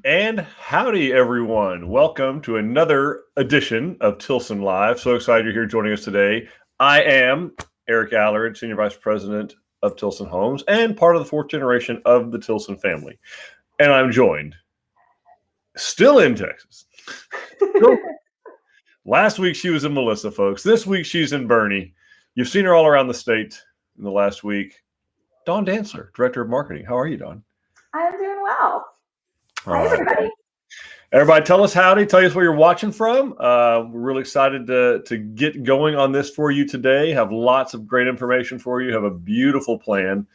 And howdy, everyone. Welcome to another edition of Tilson Live. So excited you're here joining us today. I am Eric Allard, Senior Vice President of Tilson Homes and part of the fourth generation of the Tilson family. And I'm joined, still in Texas. Last week she was in Melissa, folks. This week she's in Bernie. You've seen her all around the state in the last week. Dawn Dancer, Director of Marketing. How are you, Dawn? I'm doing well. All Hi, right. everybody. Everybody, tell us howdy. Tell us where you're watching from. We're really excited to get going on this for you today. Have lots of great information for you. Have a beautiful plan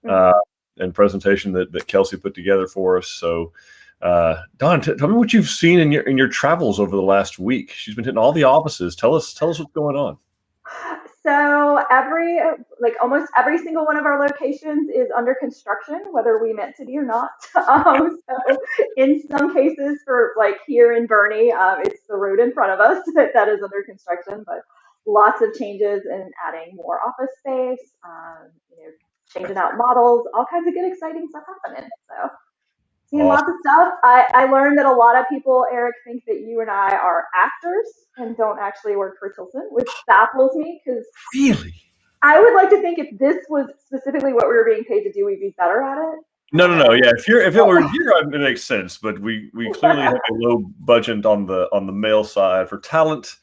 and presentation that Kelsey put together for us. So, Dawn, tell me what you've seen in your travels over the last week. She's been hitting all the offices. Tell us what's going on. So almost every single one of our locations is under construction, whether we meant to be or not. So in some cases, for like here in Bernie, it's the road in front of us that is under construction, but lots of changes and adding more office space, changing out models, all kinds of good, exciting stuff happening. So seeing lots of stuff. I learned that a lot of people, Eric, think that you and I are actors and don't actually work for Tilson, which baffles me because really, I would like to think if this was specifically what we were being paid to do, we'd be better at it. No. Yeah, if it were here, it makes sense. But we clearly have a low budget on the male side for talent.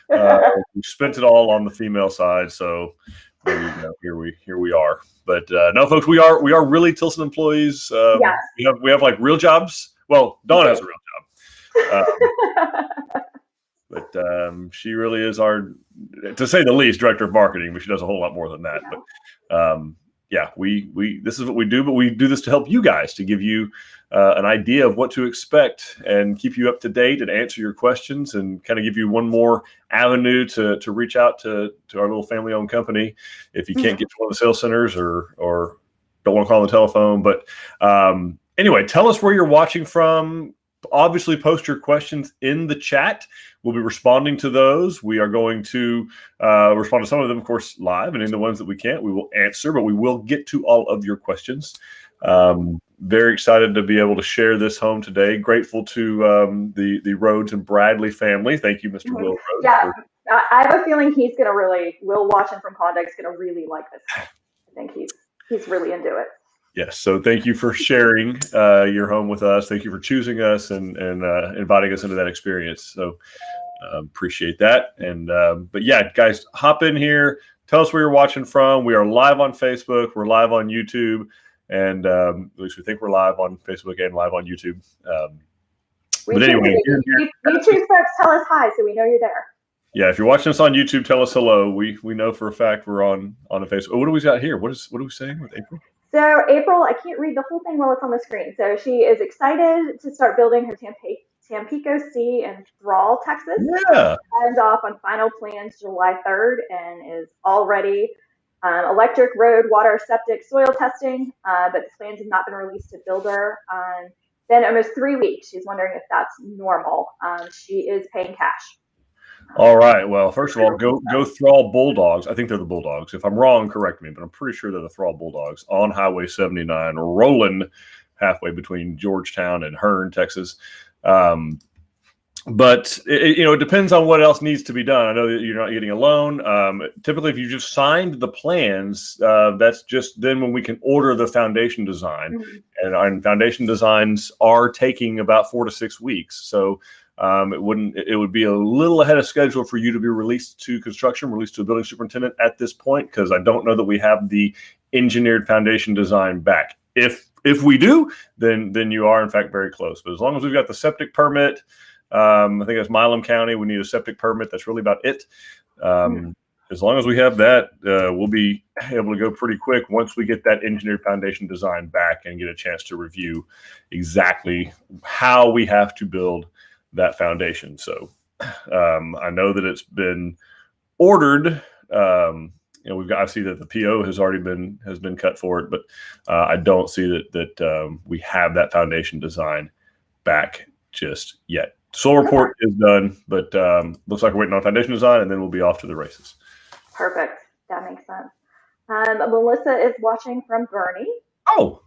We spent it all on the female side, so there you go. Here we are. But no, folks, we are really Tilson employees. Yes. We have like real jobs. Well, Dawn has a real job, but she really is our, to say the least, director of marketing. But she does a whole lot more than that. Yeah. But yeah, we this is what we do. But we do this to help you guys, to give you an idea of what to expect and keep you up to date and answer your questions and kind of give you one more avenue to reach out to our little family-owned company if you can't get to one of the sales centers or don't want to call on the telephone. But anyway, tell us where you're watching from. Obviously, post your questions in the chat. We'll be responding to those. We are going to respond to some of them, of course, live, and in the ones that we can't, we will answer, but we will get to all of your questions. Very excited to be able to share this home today. Grateful to the Rhodes and Bradley family. Thank you, Mr. Will Rhodes. Yeah, I have a feeling Will watching from Klondike is going to really like this. I think he's really into it. Yes. So thank you for sharing your home with us. Thank you for choosing us and inviting us into that experience. So appreciate that. And but yeah, guys, hop in here. Tell us where you're watching from. We are live on Facebook. We're live on YouTube. And at least we think we're live on Facebook and live on YouTube. But anyway, YouTube folks, tell us hi so we know you're there. Yeah, if you're watching us on YouTube, tell us hello. We know for a fact we're on a Facebook. What do we got here? What are we saying with April? So April, I can't read the whole thing while it's on the screen. So she is excited to start building her Tampico C in Thrall, Texas. Yeah. Signs off on final plans July 3rd and is already electric, road, water, septic, soil testing, but the plans have not been released to builder. Then almost 3 weeks. She's wondering if that's normal. She is paying cash. All right. Well, first of all, go Thrall Bulldogs. I think they're the Bulldogs. If I'm wrong, correct me, but I'm pretty sure they're the Thrall Bulldogs on Highway 79, rolling halfway between Georgetown and Hearne, Texas. But it depends on what else needs to be done. I know that you're not getting a loan. Typically, if you just signed the plans, that's just then when we can order the foundation design. Mm-hmm. And our foundation designs are taking about 4 to 6 weeks. So it would be a little ahead of schedule for you to be released to construction, released to a building superintendent at this point, because I don't know that we have the engineered foundation design back. If we do, then you are in fact very close. But as long as we've got the septic permit, I think that's Milam County. We need a septic permit. That's really about it. As long as we have that, we'll be able to go pretty quick once we get that engineered foundation design back and get a chance to review exactly how we have to build that foundation. So I know that it's been ordered. I see that the PO has been cut for it, but I don't see that we have that foundation design back just yet. Soil report is done, but looks like we're waiting on foundation design, and then we'll be off to the races. Perfect. That makes sense. Melissa is watching from Bernie. Oh,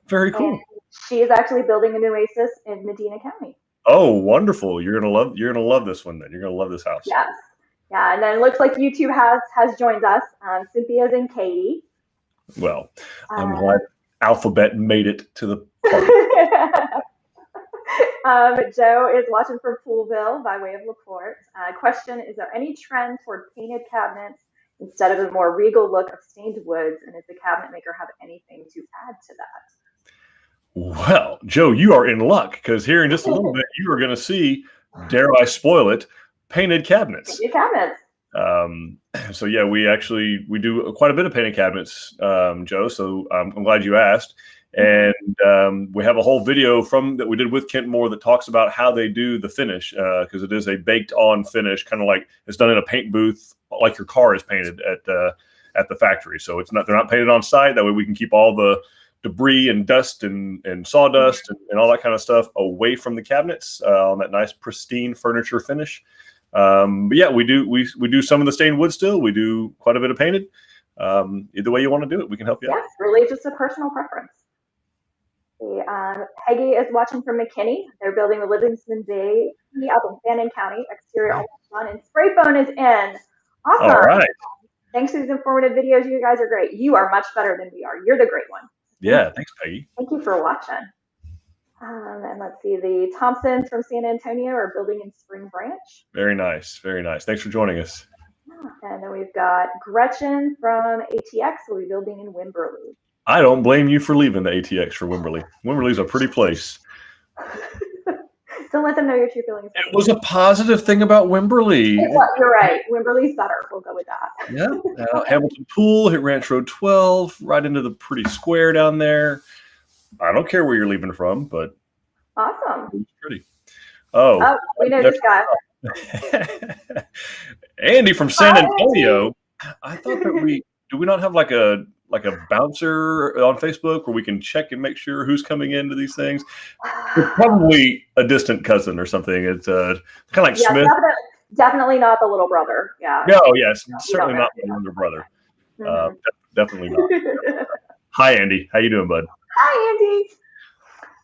Very cool. And she is actually building a Nueces in Medina County. Oh, wonderful! You're gonna love this one. Then you're gonna love this house. Yes. Yeah, and then it looks like YouTube has joined us. Cynthia's and Katie. Well, I'm glad Alphabet made it to the party. Joe is watching from Poolville by way of LaPorte. Question, is there any trend toward painted cabinets instead of the more regal look of stained woods? And does the cabinet maker have anything to add to that? Well, Joe, you are in luck because here in just a little bit, you are going to see, dare I spoil it, painted cabinets. Painted cabinets. So yeah, we do quite a bit of painted cabinets, Joe. So I'm glad you asked. And we have a whole video that we did with Kent Moore that talks about how they do the finish, because it is a baked on finish, kind of like it's done in a paint booth, like your car is painted at the factory. So they're not painted on site. That way we can keep all the debris and dust and sawdust and all that kind of stuff away from the cabinets on that nice pristine furniture finish. But yeah, we do some of the stained wood still. We do quite a bit of painted. Either way you want to do it, we can help you out. Yes, really just a personal preference. Peggy is watching from McKinney. They're building the Livingston Bay up in Fannin County. Exterior almost done, and spray foam is in. Awesome. All right. Thanks for these informative videos. You guys are great. You are much better than we are. You're the great one. Yeah, thanks, Peggy. Thank you for watching. And let's see, the Thompsons from San Antonio are building in Spring Branch. Very nice. Very nice. Thanks for joining us. And then we've got Gretchen from ATX, will be building in Wimberley. I don't blame you for leaving the ATX for Wimberley. Wimberley's a pretty place. Don't let them know your true feelings. It was a positive thing about Wimberley. You're right. Wimberley's better. We'll go with that. Yeah. Hamilton Pool, hit Ranch Road 12, right into the pretty square down there. I don't care where you're leaving from, but awesome. It's pretty. Oh, we know this guy. Andy from San Antonio. I thought that do we not have like a bouncer on Facebook where we can check and make sure who's coming into these things? It's probably a distant cousin or something. It's kind of like Smith. Definitely not the little brother. Yeah. No, yes, certainly not the younger brother. Definitely not. Hi, Andy. How you doing, bud? Hi, Andy.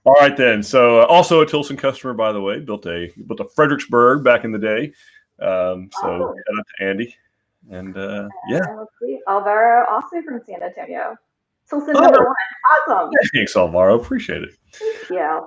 All right, then. So also a Tilson customer, by the way, built a Fredericksburg back in the day. So shout out to Andy. And yeah. Let's see. Alvaro also from San Antonio. Tilson number 1. Awesome. Thanks, Alvaro. Appreciate it. Yeah.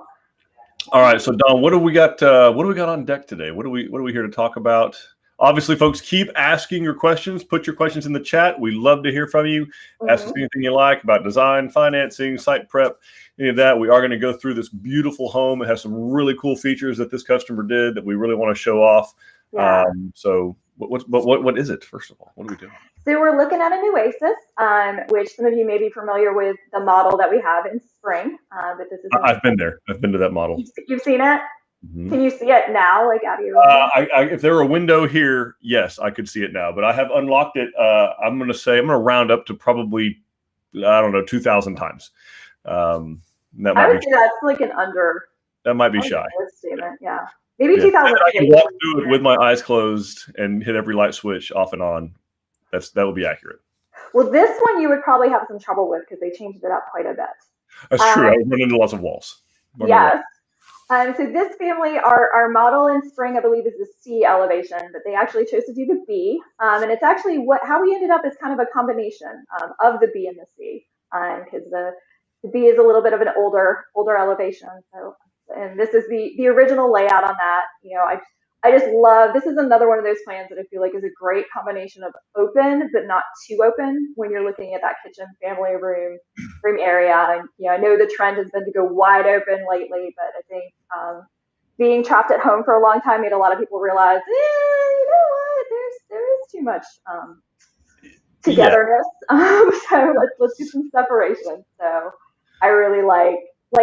All right. So Don, what do we got on deck today? What are we here to talk about? Obviously, folks, keep asking your questions. Put your questions in the chat. We love to hear from you. Ask us anything you like about design, financing, site prep, any of that. We are going to go through this beautiful home. It has some really cool features that this customer did that we really want to show off. Yeah. So what is it, first of all? What are we doing? So we're looking at a Nueces, which some of you may be familiar with the model that we have in spring. But this is I've been there. I've been to that model. You've seen it? Mm-hmm. Can you see it now, like out of your if there were a window here, yes, I could see it now. But I have unlocked it. I'm going to round up to probably, 2,000 times. That might I would say that's like an under. That might be shy. Statement. Yeah. Maybe 2000. I can walk through it with my eyes closed and hit every light switch off and on. That would be accurate. Well, this one you would probably have some trouble with because they changed it up quite a bit. That's true. I run into lots of walls. Yes. So this family, our model in spring, I believe, is the C elevation, but they actually chose to do the B. And it's actually how we ended up is kind of a combination of the B and the C, because the B is a little bit of an older elevation. So, and this is the original layout on that. I just love, this is another one of those plans that I feel like is a great combination of open, but not too open when you're looking at that kitchen, family room area. And, I know the trend has been to go wide open lately, but I think being trapped at home for a long time made a lot of people realize, you know what, there is too much togetherness. Yeah. So let's do some separation. So I really like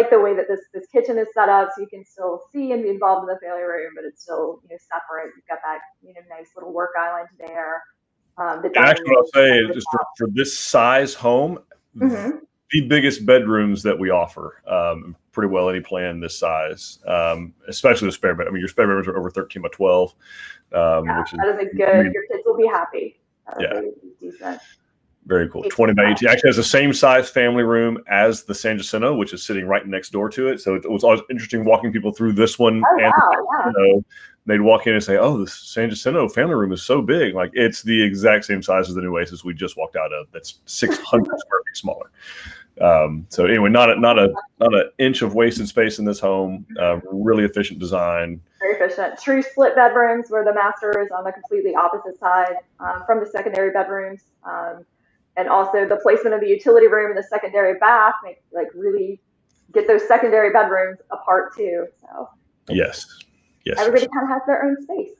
the way that this kitchen is set up, so you can still see and be involved in the family room, but it's still separate. You've got that nice little work island there. Actually, what I'll say is just for this size home, the biggest bedrooms that we offer, pretty well any plan this size, especially the spare bed. I mean, your spare bedrooms are over 13 by 12. Which is that is a good. Your kids will be happy. Yeah. Decent. Very cool. 20 by 18. Actually has the same size family room as the San Jacinto, which is sitting right next door to it. So it was always interesting walking people through this one. Oh, and wow, yeah. they'd walk in and say, "Oh, the San Jacinto family room is so big." Like it's the exact same size as the Nueces we just walked out of. That's 600 square feet smaller. So anyway, not an inch of wasted space in this home. Really efficient design. Very efficient. True split bedrooms where the master is on the completely opposite side from the secondary bedrooms. And also the placement of the utility room and the secondary bath really get those secondary bedrooms apart too. So yes. Everybody kind of has their own space.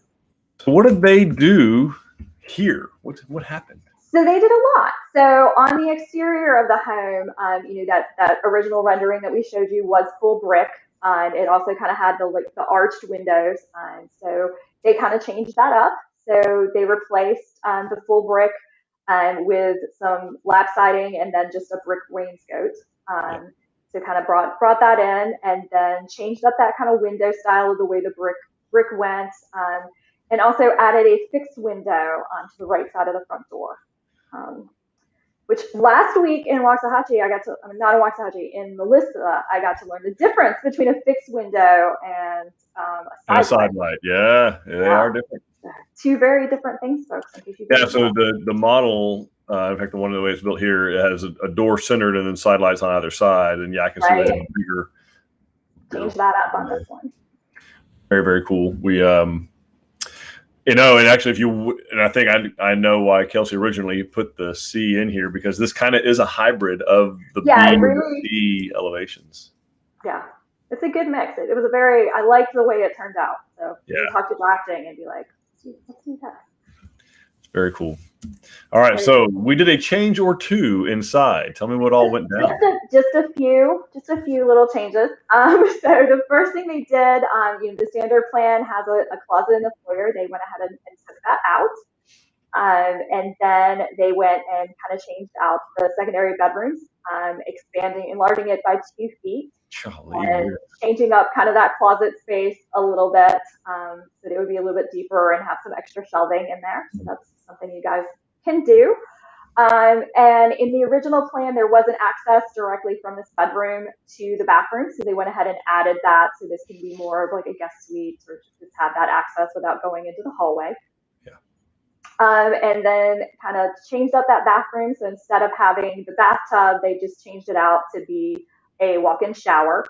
So what did they do here? What happened? So they did a lot. So on the exterior of the home, that original rendering that we showed you was full brick. It also kind of had the arched windows. So they kind of changed that up. So they replaced the full brick with some lap siding and then just a brick wainscot. So kind of brought that in and then changed up that kind of window style of the way the brick went, and also added a fixed window to the right side of the front door. Which last week in Waxahachie, in Melissa, I got to learn the difference between a fixed window and a side light. Yeah, they are different. Two very different things, folks. Yeah, so the model, in fact, one of the ways it's built here, it has a door centered and then side lights on either side. And yeah, I can see that in a bigger. Change that up on this one. Very, very cool. We, and actually, I think I know why Kelsey originally put the C in here, because this kind of is a hybrid of the B and the C elevations. Yeah, it's a good mix. It was I liked the way it turned out. So you talk to drafting and be like, let's do that. Very cool. All right, so we did a change or two inside. Tell me what all went down. Just a few little changes. So the first thing they did, the standard plan has a closet in the foyer. They went ahead and took that out. And then they went and kind of changed out the secondary bedrooms, enlarging it by 2 feet. And changing up kind of that closet space a little bit, so that it would be a little bit deeper and have some extra shelving in there. So that's something you guys can do. And in the original plan, there wasn't access directly from this bedroom to the bathroom. So they went ahead and added that. So this can be more of like a guest suite, or just have that access without going into the hallway. Yeah. And then kind of changed up that bathroom. So instead of having the bathtub, they just changed it out to be a walk-in shower,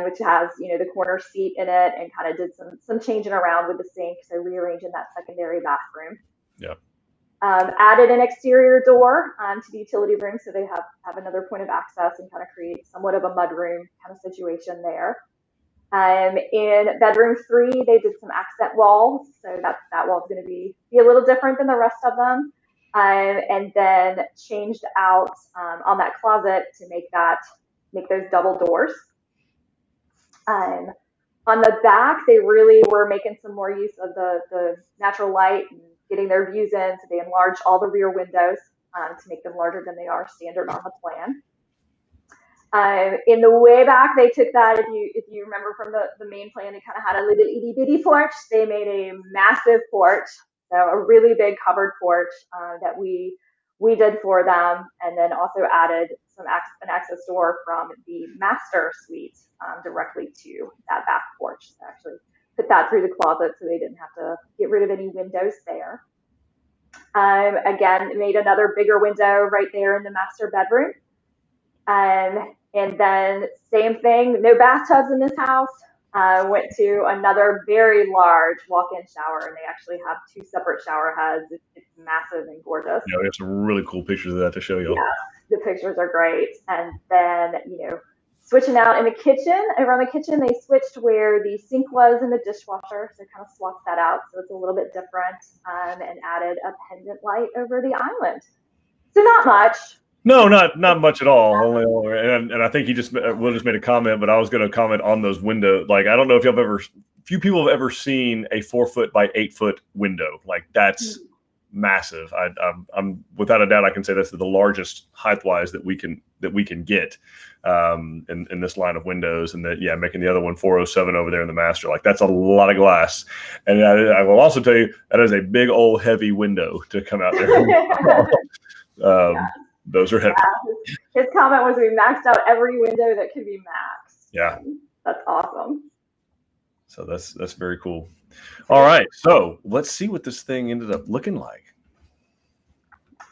which has, the corner seat in it, and kind of did some changing around with the sink. So rearranging that secondary bathroom. Yeah. Added an exterior door to the utility room, so they have another point of access and kind of create somewhat of a mudroom kind of situation there. In bedroom 3, they did some accent walls, so that wall is going to be a little different than the rest of them. And then changed out on that closet to make those double doors. On the back, they really were making some more use of the natural light and getting their views in, so they enlarged all the rear windows to make them larger than they are standard on the plan. In the way back, they took that, if you remember from the main plan, they kind of had a little itty bitty porch. They made a massive porch, so a really big covered porch that we did for them, and then also added an access door from the master suite directly to that back porch. So actually put that through the closet, so they didn't have to get rid of any windows there. Again, made another bigger window right there in the master bedroom. And then same thing, no bathtubs in this house. Went to another very large walk-in shower, and they actually have 2 separate shower heads. It's massive and gorgeous. Yeah, we have some really cool pictures of that to show you. Yeah, the pictures are great. And then, switching out in the kitchen, around the kitchen, they switched where the sink was in the dishwasher. So kind of swapped that out, so it's a little bit different, and added a pendant light over the island. So not much. No, not much at all. And I think Will just made a comment, but I was going to comment on those windows. Like, I don't know if few people have ever seen a 4-foot by 8-foot window. Like, that's massive. I'm without a doubt, I can say that's the largest height-wise that we can get in this line of windows. And that, making the other one 407 over there in the master, like, that's a lot of glass. And I will also tell you that is a big old heavy window to come out there. Yeah. Those are heavy. His comment was we maxed out every window that could be maxed. Yeah. That's awesome. So that's very cool. All right. So let's see what this thing ended up looking like.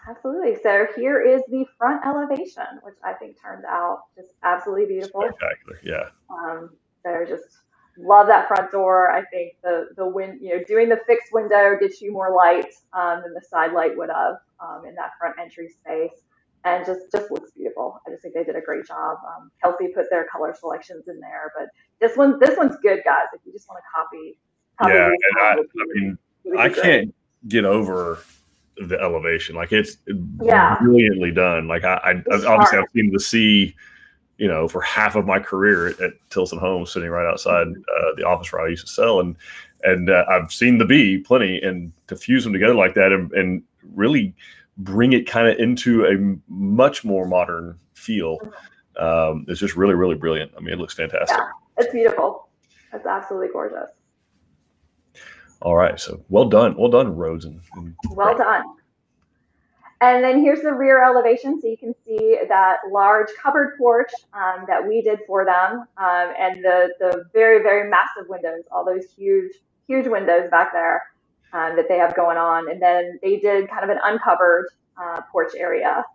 Absolutely. So here is the front elevation, which I think turned out just absolutely beautiful. Spectacular. Yeah. So just love that front door. I think the doing the fixed window gets you more light than the side light would have in that front entry space, and just looks beautiful. I just think they did a great job. Kelsey put their color selections in there, but this one's good, guys. If you just want to copy. Yeah, and I can't get over the elevation. Like it's brilliantly done. Like I obviously I've seen the sea, for half of my career at Tilson Homes, sitting right outside the office where I used to sell, and I've seen the B plenty, and to fuse them together like that and really bring it kind of into a much more modern feel. It's just really, really brilliant. I mean, it looks fantastic. Yeah, it's beautiful. It's absolutely gorgeous. All right, so well done, Rhodes, and well done. And then here's the rear elevation, so you can see that large covered porch that we did for them, and the very, very massive windows, all those huge windows back there that they have going on. And then they did kind of an uncovered porch area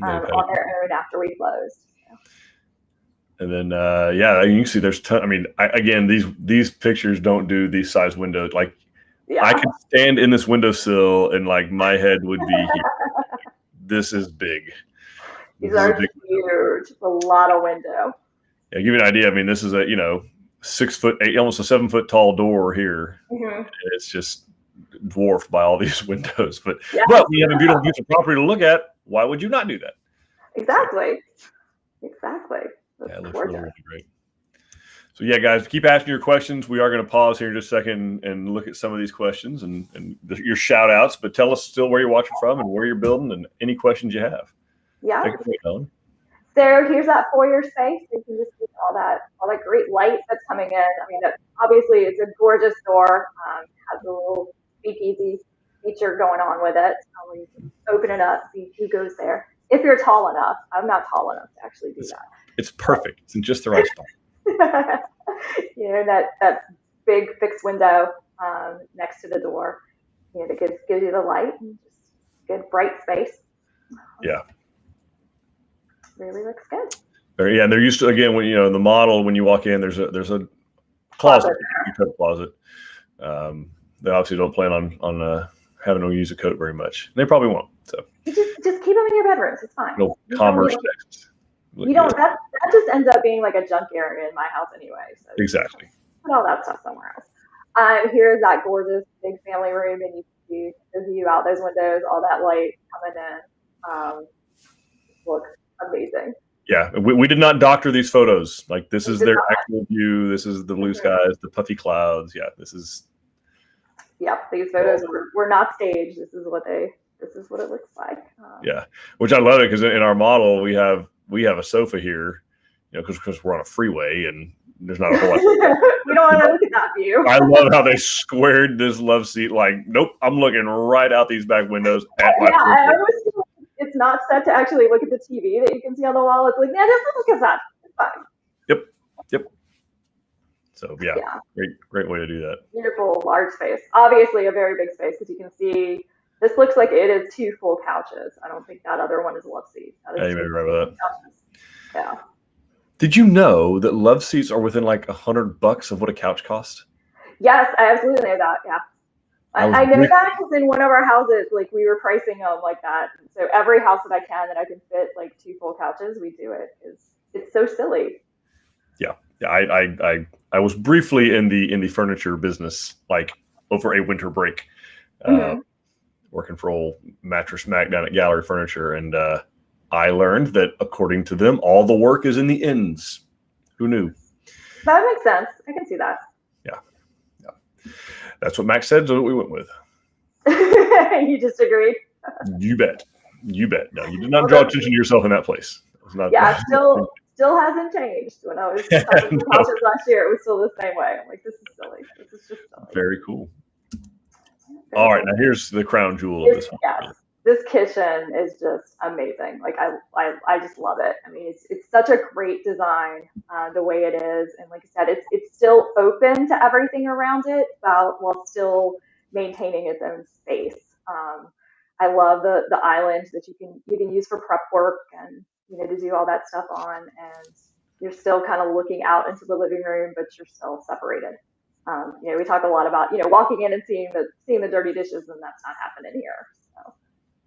on their own after we closed. And then, you can see there's again, these pictures don't do these size windows. Like, I could stand in this windowsill and like my head would be here. This is big. These are huge. It's a lot of window. Yeah, give you an idea. I mean, this is a 6'8", almost a 7 foot tall door here. Mm-hmm. It's just dwarfed by all these windows. But we have a beautiful piece of property to look at. Why would you not do that? Exactly. That's it looks really, really great. So guys, keep asking your questions. We are going to pause here in just a second and look at some of these questions and your shout outs, but tell us still where you're watching from and where you're building and any questions you have. Yeah. Take it away, Ellen. So here's that foyer space. You can just see all that great light that's coming in. I mean, obviously it's a gorgeous door. Has a little speakeasy feature going on with it. You can open it up, see who goes there. If you're tall enough. I'm not tall enough to actually do that. It's perfect. It's in just the right spot. That big fixed window next to the door, that gives you the light and just good bright space. Yeah, really looks good. And they're used to, again, when in the model, when you walk in, there's a closet, closet. They obviously don't plan on having to use a coat very much. They probably won't. So just keep them in your bedrooms. It's fine. No commerce text. You don't. That just ends up being like a junk area in my house anyway. So exactly. Put all that stuff somewhere else. Here's that gorgeous big family room, and you see the view out those windows, all that light coming in. Looks amazing. Yeah, we did not doctor these photos. Like, this is their actual view. This is the blue skies, the puffy clouds. Yeah, this is. Yep, these photos were not staged. This is what it looks like. Which I love it, because in our model we have a sofa here, because we're on a freeway and there's not a whole lot. We don't want to look at that view. I love how they squared this love seat. Like, nope, I'm looking right out these back windows at my. I always feel like it's not set to actually look at the TV that you can see on the wall. It's like, just look at that. It's fine. Yep. So great way to do that. Beautiful large space. Obviously a very big space, because you can see this looks like it is 2 full couches. I don't think that other one is a love seat. You may be right with that. Yeah. Did you know that love seats are within like $100 of what a couch costs? Yes, I absolutely know that. Yeah. I know that because in one of our houses, like, we were pricing them like that. So every house that I can fit like 2 full couches, we do it. It's so silly. Yeah. I was briefly in the furniture business, like, over a winter break, working for old Mattress Mac down at Gallery Furniture, and I learned that, according to them, all the work is in the ends. Who knew? That makes sense. I can see that. Yeah. That's what Max said, so what we went with. You just agreed? You bet. No, you did not draw attention to yourself in that place. Still hasn't changed. When I was talking to couches last year, it was still the same way. I'm like, this is silly. This is just silly. Very cool. All right, now here's the crown jewel of this. Yes, this kitchen is just amazing. Like I just love it. I mean, it's such a great design, the way it is, and like I said, it's still open to everything around it, while still maintaining its own space. I love the island that you can use for prep work and to do all that stuff on, and you're still kind of looking out into the living room, but you're still separated. We talk a lot about walking in and seeing the dirty dishes, and that's not happening here. So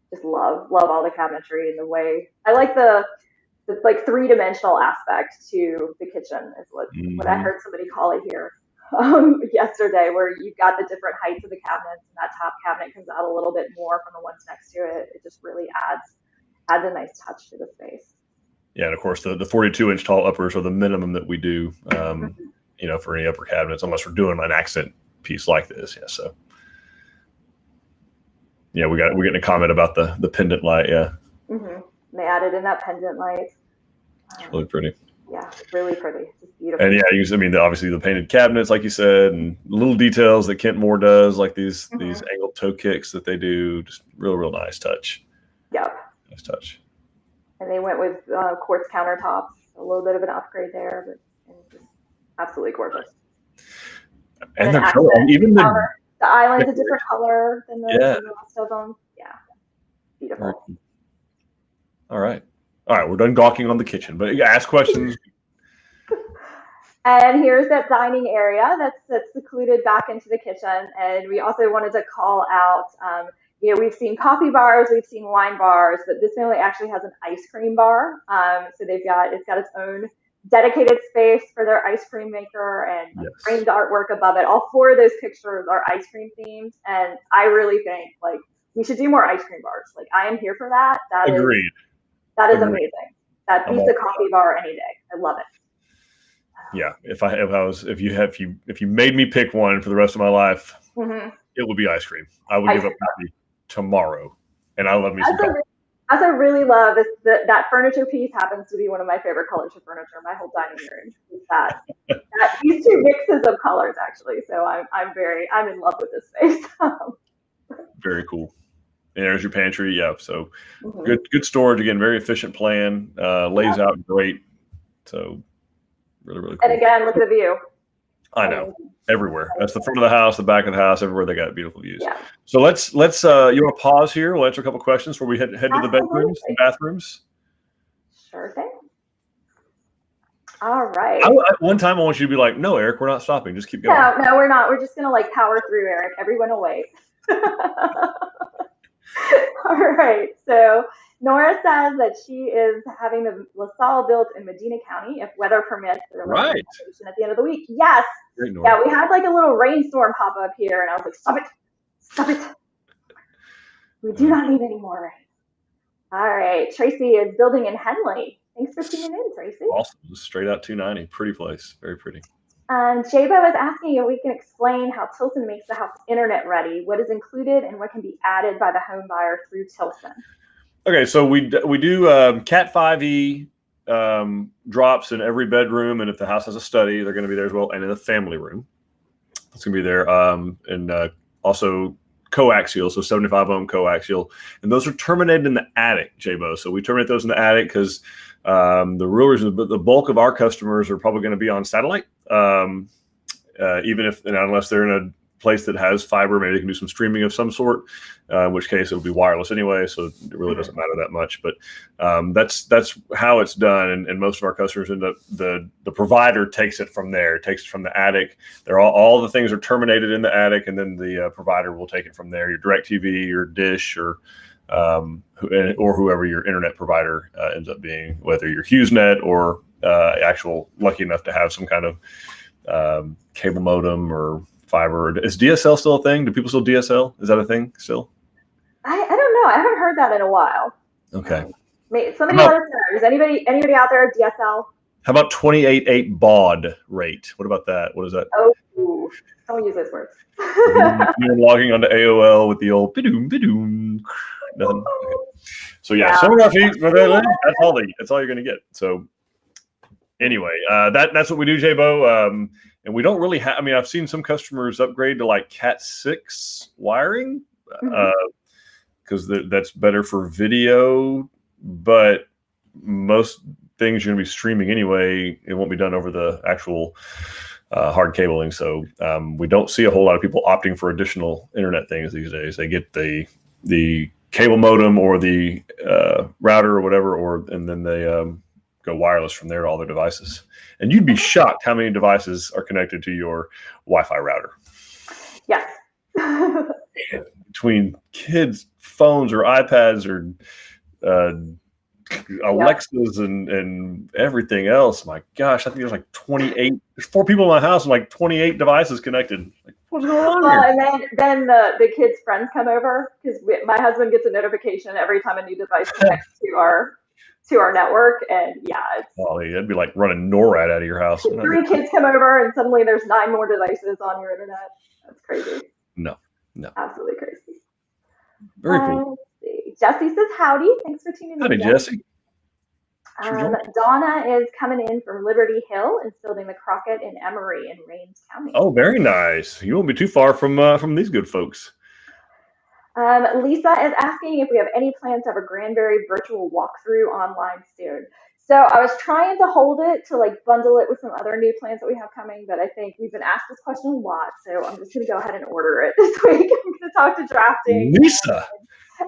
just love all the cabinetry and the way I like the like three-dimensional aspect to the kitchen is what I heard somebody call it here yesterday, where you've got the different heights of the cabinets, and that top cabinet comes out a little bit more from the ones next to it. It just really adds a nice touch to the space. Yeah, and of course the 42-inch tall uppers are the minimum that we do, for any upper cabinets, unless we're doing an accent piece like this. Yeah, so yeah, we're getting a comment about the pendant light. Yeah, they added in that pendant light. It's really pretty. Yeah, really pretty. It's beautiful. And yeah, obviously the painted cabinets, like you said, and little details that Kent Moore does, like these angled toe kicks that they do, just real nice touch. Yep. Nice touch. And they went with quartz countertops, a little bit of an upgrade there, but just absolutely gorgeous. And the color, even the island's a different color than the rest of them. Yeah, beautiful. All right, we're done gawking on the kitchen, but ask questions. And here's that dining area that's secluded back into the kitchen. And we also wanted to call out, we've seen coffee bars, we've seen wine bars, but this family actually has an ice cream bar. So it's got its own dedicated space for their ice cream maker and framed artwork above it. All four of those pictures are ice cream themed. And I really think we should do more ice cream bars. Like, I am here for that. Agreed. That is amazing. That beats a coffee bar any day. I love it. Yeah, if you made me pick one for the rest of my life, it would be ice cream. I would give up coffee tomorrow, and I love me some coffee. As I really love is that furniture piece happens to be one of my favorite colors of furniture. My whole dining room is that these two mixes of colors actually. So I'm in love with this space. Very cool. And there's your pantry. Yeah, so good storage again. Very efficient plan. Lays out great. So. Really cool. And again, look at the view. I know, everywhere. That's the front of the house, the back of the house, everywhere they got beautiful views. Yeah. So let's you want to pause here? We'll answer a couple questions before we head to the bedrooms and bathrooms. Sure thing. All right. One time I want you to be like, no, Eric, we're not stopping. Just keep going. No, we're not. We're just gonna power through, Eric. Everyone away. All right. So Nora says that she is having the LaSalle built in Medina County if weather permits. Right. At the end of the week. Yes. Great, yeah, we had a little rainstorm pop up here, and I was like, stop it. We do not need any more rain. All right. Tracy is building in Henley. Thanks for tuning in, Tracy. Awesome. Straight out 290. Pretty place. Very pretty. And Jaba was asking if we can explain how Tilson makes the house internet ready, what is included and what can be added by the home buyer through Tilson. Okay, so we do Cat 5e drops in every bedroom, and if the house has a study, they're going to be there as well, and in the family room. It's going to be there, and also coaxial, so 75 ohm coaxial, and those are terminated in the attic, Jabo. So we terminate those in the attic because the real reason, the bulk of our customers are probably going to be on satellite, even if unless they're in a place that has fiber, maybe they can do some streaming of some sort, in which case it would be wireless anyway, so it really doesn't matter that much. But that's how it's done, and most of our customers end up the provider takes it from there, takes it from the attic. They're all the things are terminated in the attic, and then the provider will take it from there. Your DirecTV, your Dish, or whoever your internet provider ends up being, whether you're HughesNet or actual lucky enough to have some kind of cable modem or fiber. Is DSL still a thing? Do people still DSL? Is that a thing still? I don't know. I haven't heard that in a while. Okay. Somebody let us know. Is anybody out there DSL? How about 28.8 baud rate? What about that? What is that? Oh, don't use those words. You're logging onto AOL with the old bidoom. Nothing. Okay. So yeah, sonography. That's all you're going to get. So anyway, that's what we do, Jabo. And we don't really have, I've seen some customers upgrade to Cat 6 wiring because because that's better for video, but most things you're going to be streaming anyway. It won't be done over the actual hard cabling. So we don't see a whole lot of people opting for additional internet things these days. They get the cable modem or the router or whatever, and then they go wireless from there to all their devices. And you'd be shocked how many devices are connected to your Wi-Fi router. Yes. Between kids' phones or iPads or Alexas and everything else, my gosh, I think there's like 28. There's 4 people in my house and like 28 devices connected. Like, what's going on here? And then the kids' friends come over, because my husband gets a notification every time a new device connects to our network, and That'd be like running NORAD out of your house. 3 kids come over, and suddenly there's 9 more devices on your internet. That's crazy. No, absolutely crazy. Very cool. Let's see. Jesse says howdy. Thanks for tuning in. Howdy, Jesse. Donna is coming in from Liberty Hill and building the Crockett in Emory in Rains County. Oh, very nice. You won't be too far from these good folks. Lisa is asking if we have any plans to have a Granbury virtual walkthrough online soon. So I was trying to hold it to like bundle it with some other new plans that we have coming, but I think we've been asked this question a lot, so I'm just going to go ahead and order it this week. I'm going to talk to drafting. Lisa,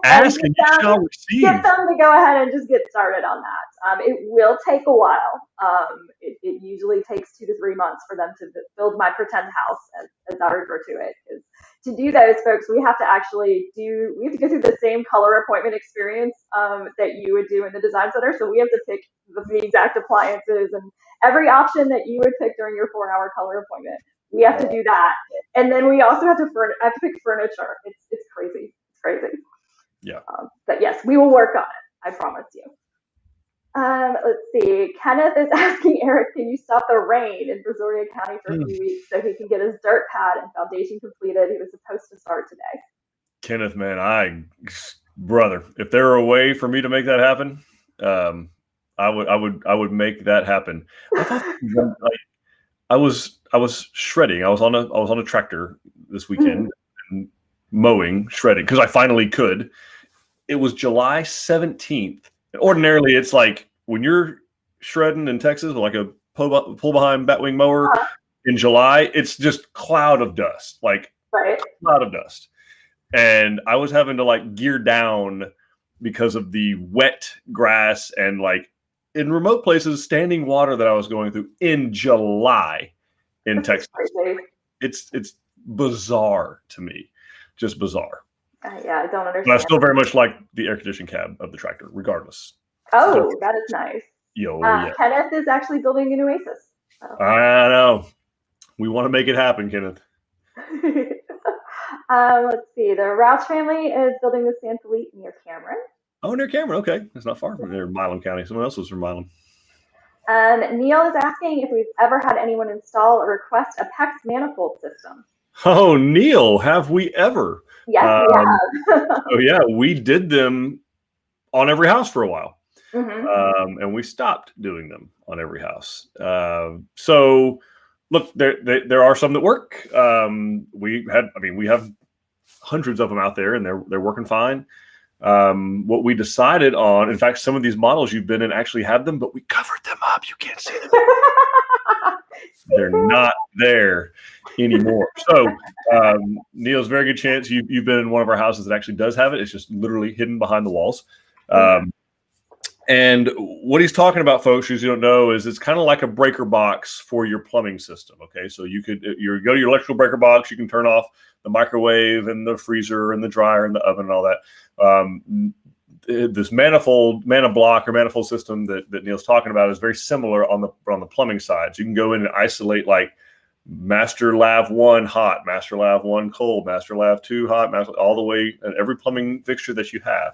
ask and you shall receive. Get them to go ahead and just get started on that. It will take a while. It usually takes 2 to 3 months for them to build my pretend house, as I refer to it. Because to do those, folks, we have to go through the same color appointment experience that you would do in the design center. So we have to pick the exact appliances and every option that you would pick during your 4-hour color appointment. We have to do that, and then we also have to pick furniture. It's crazy. It's crazy. Yeah. But yes, we will work on it. I promise you. Let's see. Kenneth is asking Eric, can you stop the rain in Brazoria County for a few weeks so he can get his dirt pad and foundation completed? He was supposed to start today. Kenneth, man, brother, if there were a way for me to make that happen, I would make that happen. I thought I was shredding. I was on a tractor this weekend, and mowing, shredding, because I finally could. It was July 17th. Ordinarily, it's like when you're shredding in Texas with like a pull behind batwing mower in July, it's just cloud of dust, cloud of dust. And I was having to like gear down because of the wet grass and like in remote places, standing water that I was going through in July in Texas. It's bizarre to me, just bizarre. Yeah, I don't understand. But I still very much like the air conditioning cab of the tractor, regardless. Oh, that is nice. Yeah. Kenneth is actually building a Nueces. So. I know. We want to make it happen, Kenneth. Let's see. The Rouch family is building the San Felipe near Cameron. Oh, near Cameron. Okay. That's not far from there, Milam County. Someone else was from Milam. Neil is asking if we've ever had anyone install or request a PEX manifold system. Oh, Neil, have we ever? Yes, we have. Oh, yeah. We did them on every house for a while. Mm-hmm. And we stopped doing them on every house. So, look, there are some that work. We have hundreds of them out there, and they're working fine. What we decided on, in fact, some of these models you've been in actually have them, but we covered them up. You can't see them. They're not there anymore. So, Neil's very good chance you've been in one of our houses that actually does have it. It's just literally hidden behind the walls. And what he's talking about, folks, as you don't know, is it's kind of like a breaker box for your plumbing system. Okay, so you go to your electrical breaker box. You can turn off the microwave and the freezer and the dryer and the oven and all that. This manifold system that Neil's talking about is very similar on the plumbing side. So you can go in and isolate like master lav 1 hot, master lav 1 cold, master lav 2 hot, all the way and every plumbing fixture that you have,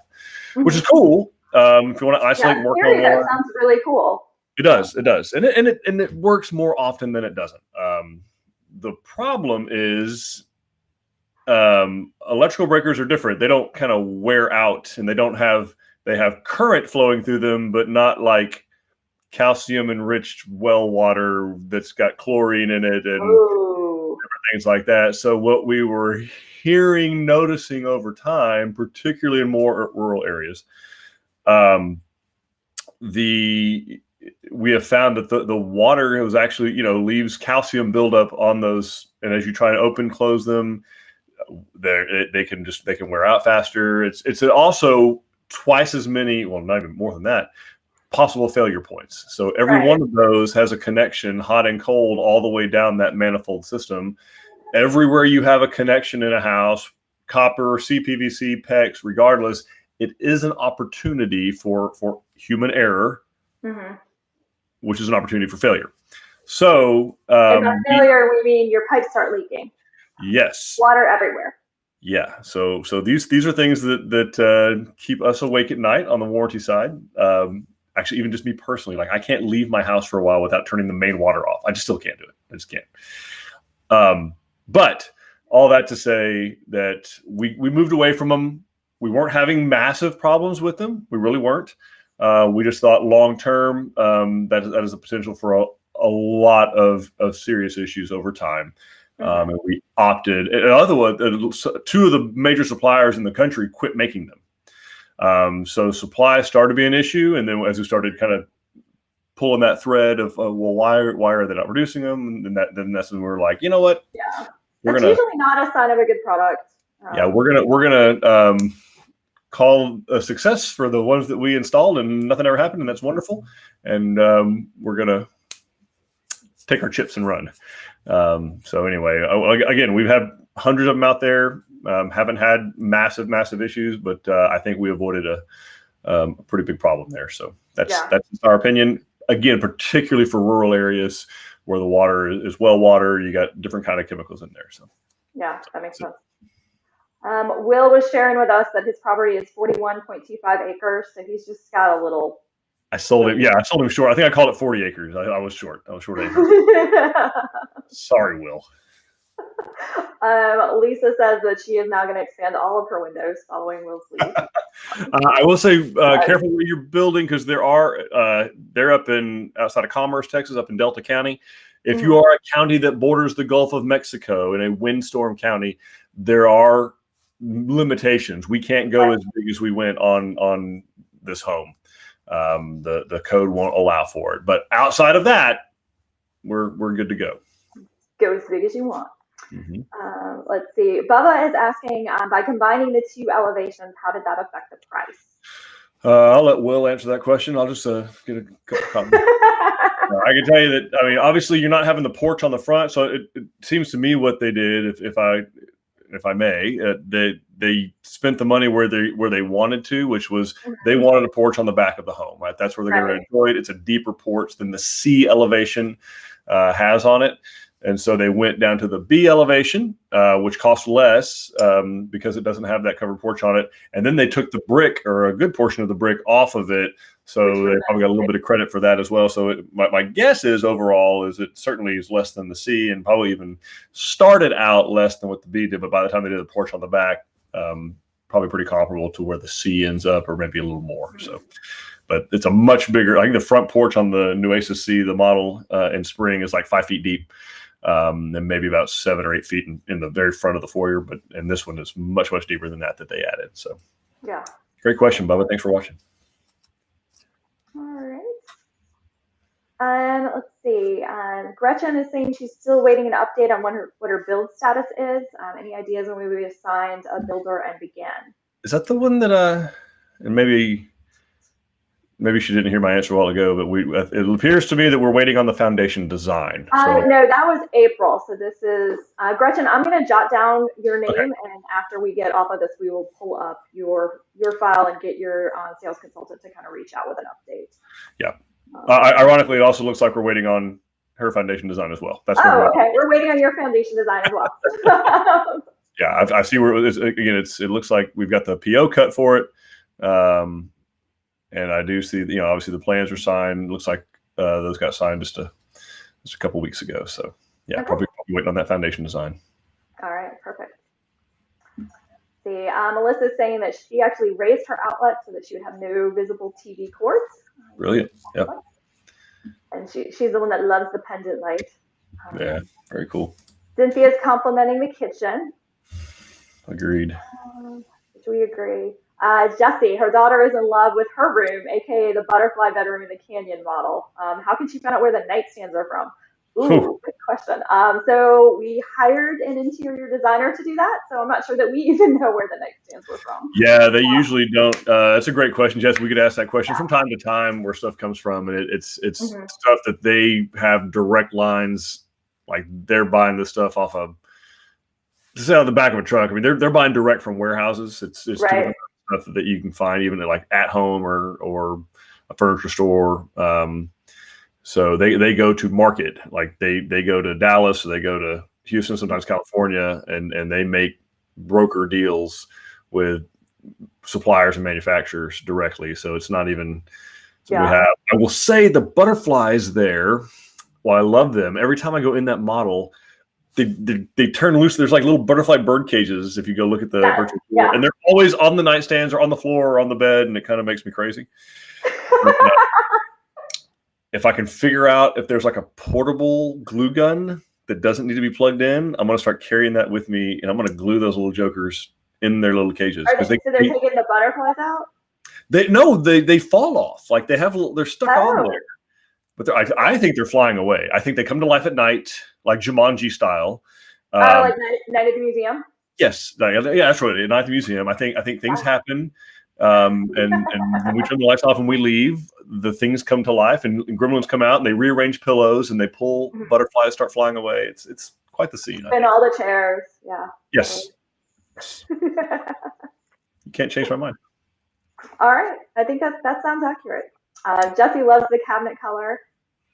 which is cool. If you want to isolate and work on one, that sounds really cool. It does, and it works more often than it doesn't. The problem is electrical breakers are different. They don't kind of wear out, and they have current flowing through them, but not like calcium enriched well water that's got chlorine in it and things like that. So what we were noticing over time, particularly in more rural areas, we have found that the water was actually, leaves calcium buildup on those, and as you try to close them, they can wear out faster. It's also twice as many, well, not even more than that, possible failure points. So every one of those has a connection, hot and cold, all the way down that manifold system. Everywhere you have a connection in a house, copper, CPVC, PEX, regardless, it is an opportunity for human error, which is an opportunity for failure. So, and by failure, we mean your pipes start leaking. Yes. Water everywhere. Yeah. So these are things that keep us awake at night on the warranty side. Actually, even just me personally, like I can't leave my house for a while without turning the main water off. I just still can't do it. I just can't. But all that to say that we moved away from them. We weren't having massive problems with them. We really weren't. We just thought long term that is a potential for a lot of serious issues over time. And we opted. Two of the major suppliers in the country quit making them. So supply started to be an issue, and then as we started kind of pulling that thread of why are they not producing them, and then that's when we were like, you know what? Yeah, it's usually not a sign of a good product. We're gonna call a success for the ones that we installed, and nothing ever happened, and that's wonderful. And we're gonna take our chips and run. So anyway, again, we've had hundreds of them out there. Haven't had massive issues, but I think we avoided a pretty big problem there. So that's our opinion. Again, particularly for rural areas where the water is well water, you got different kind of chemicals in there. So yeah, that makes sense. Will was sharing with us that his property is 41.25 acres, so he's just got a little. I sold him. Yeah, I sold him short. I think I called it 40 acres. I was short. I was short acres. Sorry, Will. Lisa says that she is now going to expand all of her windows following Will's leave. I will say, careful where you're building, because they're up outside of Commerce, Texas, up in Delta County. If you are a county that borders the Gulf of Mexico, in a windstorm county, there are limitations. We can't go as big as we went on this home. The code won't allow for it. But outside of that, we're good to go. Go as big as you want. Let's see. Bubba is asking, by combining the two elevations, how did that affect the price? I'll let Will answer that question. I'll just get a couple comments. I can tell you that, I mean, obviously you're not having the porch on the front. So it seems to me what they did, if I may, they spent the money where they wanted to, which was they wanted a porch on the back of the home, right? That's where they're going to enjoy it. It's a deeper porch than the C elevation has on it. And so they went down to the B elevation, which costs less because it doesn't have that covered porch on it. And then they took the brick, or a good portion of the brick, off of it. So they probably got a little bit of credit for that as well. So my guess is overall is it certainly is less than the C, and probably even started out less than what the B did. But by the time they did the porch on the back, probably pretty comparable to where the C ends up, or maybe a little more. So, but it's a much bigger. I think the front porch on the Nueces C, the model in spring, is like 5 feet deep. And maybe about 7 or 8 feet in the very front of the foyer, and this one is much deeper than that they added. So, yeah, great question, Bubba. Thanks for watching. All right. Let's see. Gretchen is saying she's still waiting an update on what her build status is. Any ideas when we would be assigned a builder and begin? Is that the one that and maybe she didn't hear my answer a while ago, but it appears to me that we're waiting on the foundation design. No, that was April. So this is Gretchen. I'm going to jot down your name, and after we get off of this, we will pull up your file and get your sales consultant to kind of reach out with an update. Yeah. Ironically, it also looks like we're waiting on her foundation design as well. That's okay. We're waiting on your foundation design as well. Yeah, I see where it looks like we've got the PO cut for it. And I do see, obviously the plans are signed. It looks like those got signed just a couple weeks ago. So yeah, probably waiting on that foundation design. All right, perfect. See, Melissa's saying that she actually raised her outlet so that she would have no visible TV cords. Brilliant. Yep. And she's the one that loves the pendant light. Yeah, very cool. Cynthia's complimenting the kitchen. Agreed. Which we agree. Jessie, her daughter is in love with her room, aka the butterfly bedroom in the Canyon model. How can she find out where the nightstands are from? Ooh, good question. So we hired an interior designer to do that. So I'm not sure that we even know where the nightstands were from. Yeah, they usually don't. That's a great question, Jess. We could ask that question from time to time where stuff comes from, and it's stuff that they have direct lines, like they're buying this stuff off of, just out of the back of a truck. I mean, they're buying direct from warehouses. It's right. Stuff that you can find even like at home or a furniture store. So they go to market, like they go to Dallas, or they go to Houston, sometimes California, and they make broker deals with suppliers and manufacturers directly. So it's not even. So we have. I will say the butterflies there. While I love them, every time I go in that model, they turn loose. There's like little butterfly bird cages if you go look at the virtual tour, and they're always on the nightstands or on the floor or on the bed, and it kind of makes me crazy. But, if I can figure out if there's like a portable glue gun that doesn't need to be plugged in, I'm going to start carrying that with me, and I'm going to glue those little jokers in their little cages. So they're taking the butterflies out? They fall off. Like they're stuck on there. But I think they're flying away. I think they come to life at night, like Jumanji style. Like Night at the Museum? Yes. Yeah, that's right. Night at the Museum. I think things happen. And when we turn the lights off and we leave, the things come to life, and gremlins come out and they rearrange pillows and they pull butterflies, start flying away. It's quite the scene. And all the chairs. Yeah. Yes. You can't change my mind. All right. I think that sounds accurate. Jesse loves the cabinet color.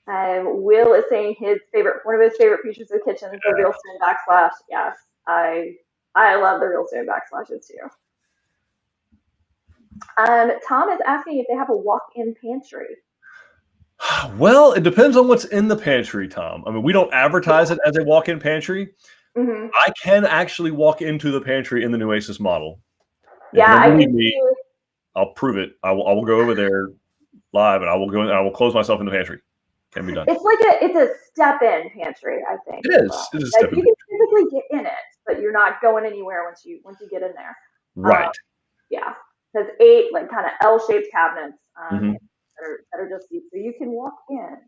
Will is saying one of his favorite features of the kitchen is the real stone backsplash. Yes. I love the real stone backsplashes too. Tom is asking if they have a walk-in pantry. Well, it depends on what's in the pantry, Tom. I mean, we don't advertise it as a walk-in pantry. I can actually walk into the pantry in the Nueces model. I can I'll prove it. I will go over there live, and I will go in, and I will close myself in the pantry. Can be done. It's a step-in pantry, I think. It is. It is a step-in. You can physically get in it, but you're not going anywhere once you get in there. Right. It has 8 like kind of L-shaped cabinets that are just deep, so you can walk in.